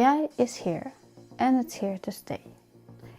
AI is here, and it's here to stay.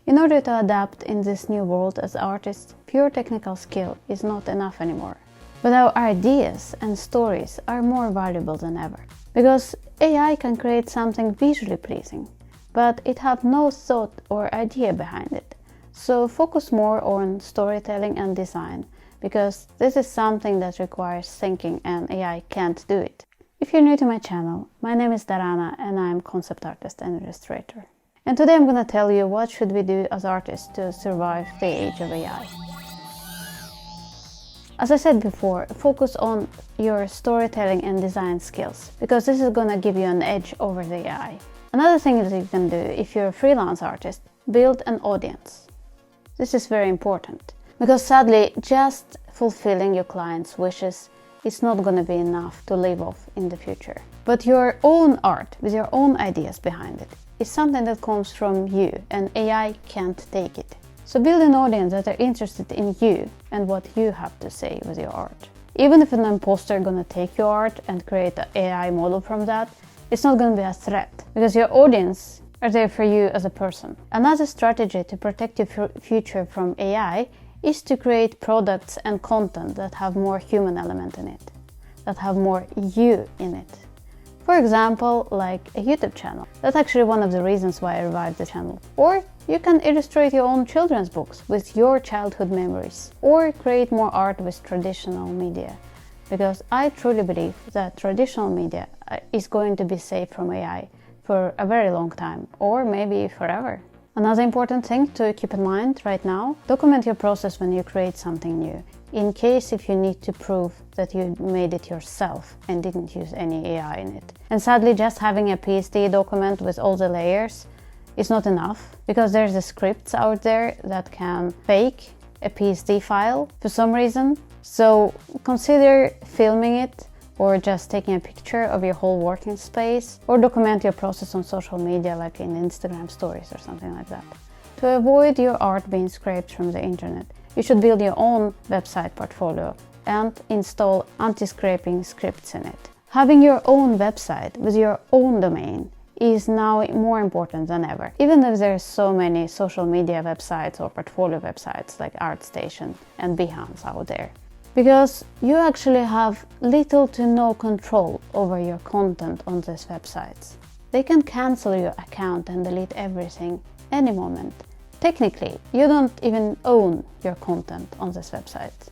In order to adapt in this new world as artists, pure technical skill is not enough anymore. But our ideas and stories are more valuable than ever. Because AI can create something visually pleasing, but it has no thought or idea behind it. So focus more on storytelling and design, because this is something that requires thinking and AI can't do it. If you're new to my channel, my name is Darana and I'm concept artist and illustrator. And today I'm gonna tell you what should we do as artists to survive the age of AI. As I said before, focus on your storytelling and design skills, because this is gonna give you an edge over the AI. Another thing that you can do if you're a freelance artist, build an audience. This is very important, because sadly, just fulfilling your clients' wishes is not going to be enough to live off in the future. But your own art, with your own ideas behind it, is something that comes from you, and AI can't take it. So build an audience that are interested in you and what you have to say with your art. Even if an imposter is going to take your art and create an AI model from that, it's not going to be a threat, because your audience are there for you as a person. Another strategy to protect your future from AI is to create products and content that have more human element in it, that have more you in it. For example, like a YouTube channel. That's actually one of the reasons why I revived the channel. Or you can illustrate your own children's books with your childhood memories, or create more art with traditional media. Because I truly believe that traditional media is going to be safe from AI for a very long time, or maybe forever. Another important thing to keep in mind right now, document your process when you create something new, in case if you need to prove that you made it yourself and didn't use any AI in it. And sadly, just having a PSD document with all the layers is not enough, because there's the scripts out there that can fake a PSD file for some reason. So consider filming it, or just taking a picture of your whole working space, or document your process on social media like in Instagram stories or something like that. To avoid your art being scraped from the internet, you should build your own website portfolio and install anti-scraping scripts in it. Having your own website with your own domain is now more important than ever, even if there's so many social media websites or portfolio websites like ArtStation and Behance out there. Because you actually have little to no control over your content on these websites. They can cancel your account and delete everything any moment. Technically, you don't even own your content on this website,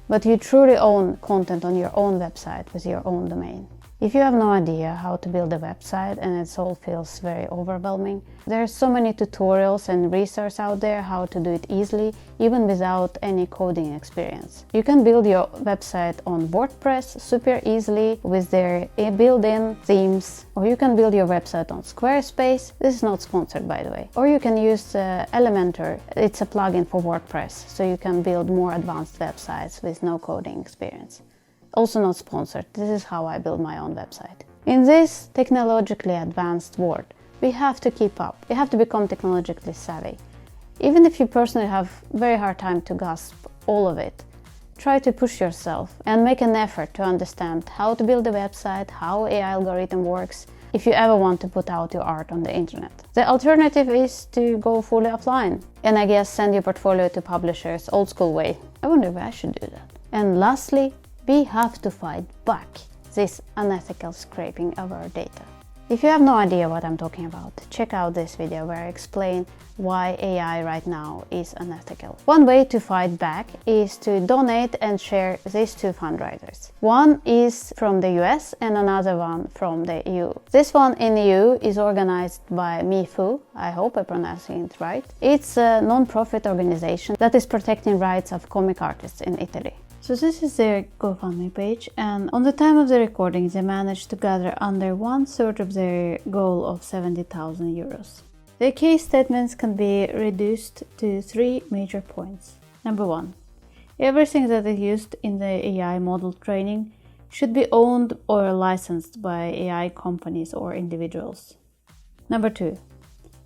but you truly own content on your own website with your own domain. If you have no idea how to build a website and it all feels very overwhelming, there are so many tutorials and resources out there how to do it easily, even without any coding experience. You can build your website on WordPress super easily with their built-in themes, or you can build your website on Squarespace. This is not sponsored, by the way. Or you can use Elementor. It's a plugin for WordPress, so you can build more advanced websites with no coding experience. Also not sponsored. This is how I build my own website. In this technologically advanced world, we have to keep up. We have to become technologically savvy. Even if you personally have very hard time to grasp all of it, try to push yourself and make an effort to understand how to build a website, how AI algorithm works, if you ever want to put out your art on the internet. The alternative is to go fully offline, and I guess send your portfolio to publishers old school way. I wonder if I should do that. And lastly, we have to fight back this unethical scraping of our data. If you have no idea what I'm talking about, check out this video where I explain why AI right now is unethical. One way to fight back is to donate and share these two fundraisers. One is from the US and another one from the EU. This one in the EU is organized by MeFu, I hope I'm pronouncing it right. It's a non-profit organization that is protecting rights of comic artists in Italy. So this is their GoFundMe page, and on the time of the recording they managed to gather under 1/3 of their goal of 70,000 euros. Their case statements can be reduced to 3 major points. Number 1. Everything that is used in the AI model training should be owned or licensed by AI companies or individuals. Number 2.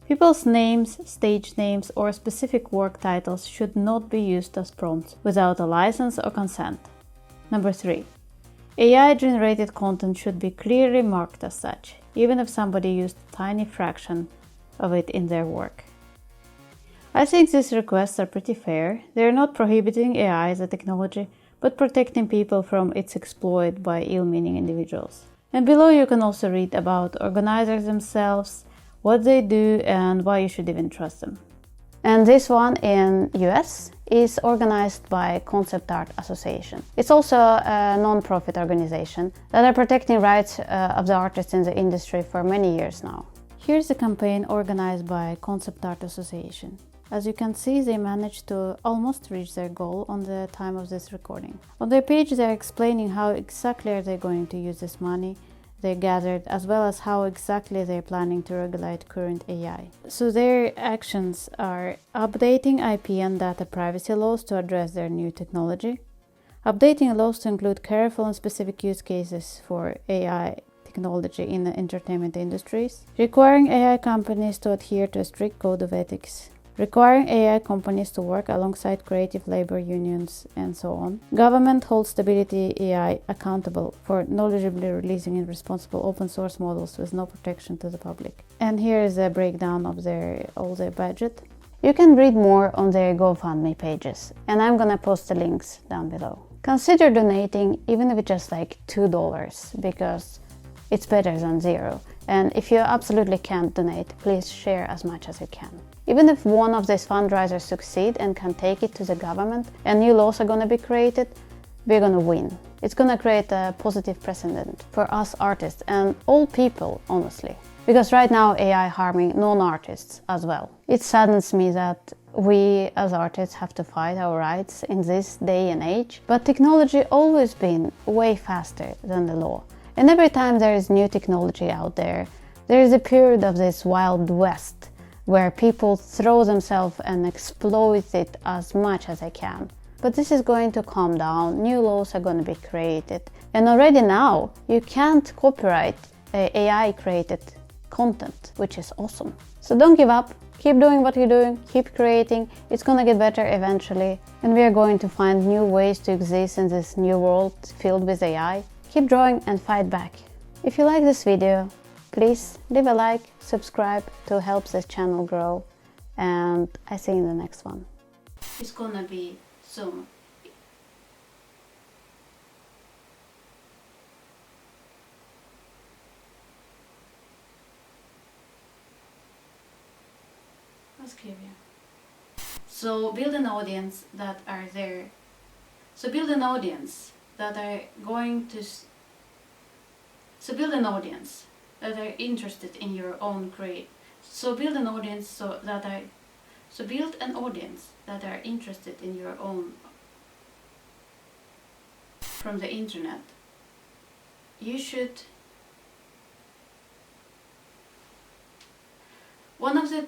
People's names, stage names, or specific work titles should not be used as prompts without a license or consent. Number 3. AI-generated content should be clearly marked as such, even if somebody used a tiny fraction of it in their work. I think these requests are pretty fair. They're not prohibiting AI as a technology, but protecting people from its exploit by ill-meaning individuals. And below you can also read about organizers themselves, what they do, and why you should even trust them. And this one in US is organized by Concept Art Association. It's also a non-profit organization that are protecting rights of the artists in the industry for many years now. Here's a campaign organized by Concept Art Association. As you can see, they managed to almost reach their goal on the time of this recording. On their page, they're explaining how exactly are they going to use this money they gathered, as well as how exactly they're planning to regulate current AI. So their actions are updating IP and data privacy laws to address their new technology, updating laws to include careful and specific use cases for AI technology in the entertainment industries, requiring AI companies to adhere to a strict code of ethics, requiring AI companies to work alongside creative labor unions, and so on. Government holds Stability AI accountable for knowledgeably releasing irresponsible open source models with no protection to the public. And here is a breakdown of all their budget. You can read more on their GoFundMe pages, and I'm gonna post the links down below. Consider donating, even if it's just like $2, because it's better than zero. And if you absolutely can't donate, please share as much as you can. Even if one of these fundraisers succeed and can take it to the government and new laws are going to be created, we're going to win. It's going to create a positive precedent for us artists and all people, honestly. Because right now AI harming non-artists as well. It saddens me that we as artists have to fight our rights in this day and age, but technology always been way faster than the law. And every time there is new technology out there, there is a period of this wild west where people throw themselves and exploit it as much as they can. But this is going to calm down, new laws are going to be created. And already now, you can't copyright AI created content, which is awesome. So don't give up, keep doing what you're doing, keep creating, it's going to get better eventually. And we are going to find new ways to exist in this new world filled with AI. Keep drawing and fight back. If you like this video, please leave a like, subscribe to help this channel grow, and I see you in the next one. It's gonna be soon. So build an audience that are there. So build an audience that are going to. So build an audience that are interested in your own create. So build an audience So build an audience that are interested in your own from the internet. You should. One of the